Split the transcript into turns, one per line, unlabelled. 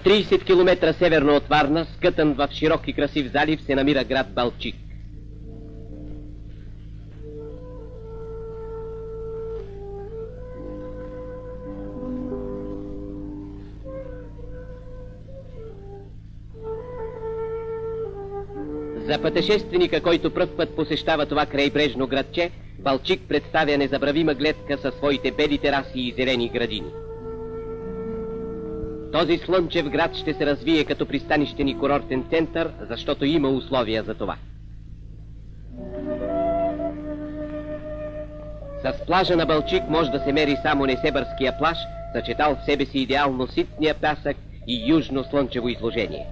30 км северно от Варна, скътан в широк и красив залив, се намира град Балчик. За пътешественика, който пръв път посещава това крайбрежно градче, Балчик представя незабравима гледка със своите бели тераси и зелени градини. Този слънчев град ще се развие като пристанищен и курортен център, защото има условия за това. С плажа на Балчик може да се мери само Несебърския плаж, съчетал в себе си идеално ситния пясък и южно слънчево изложение.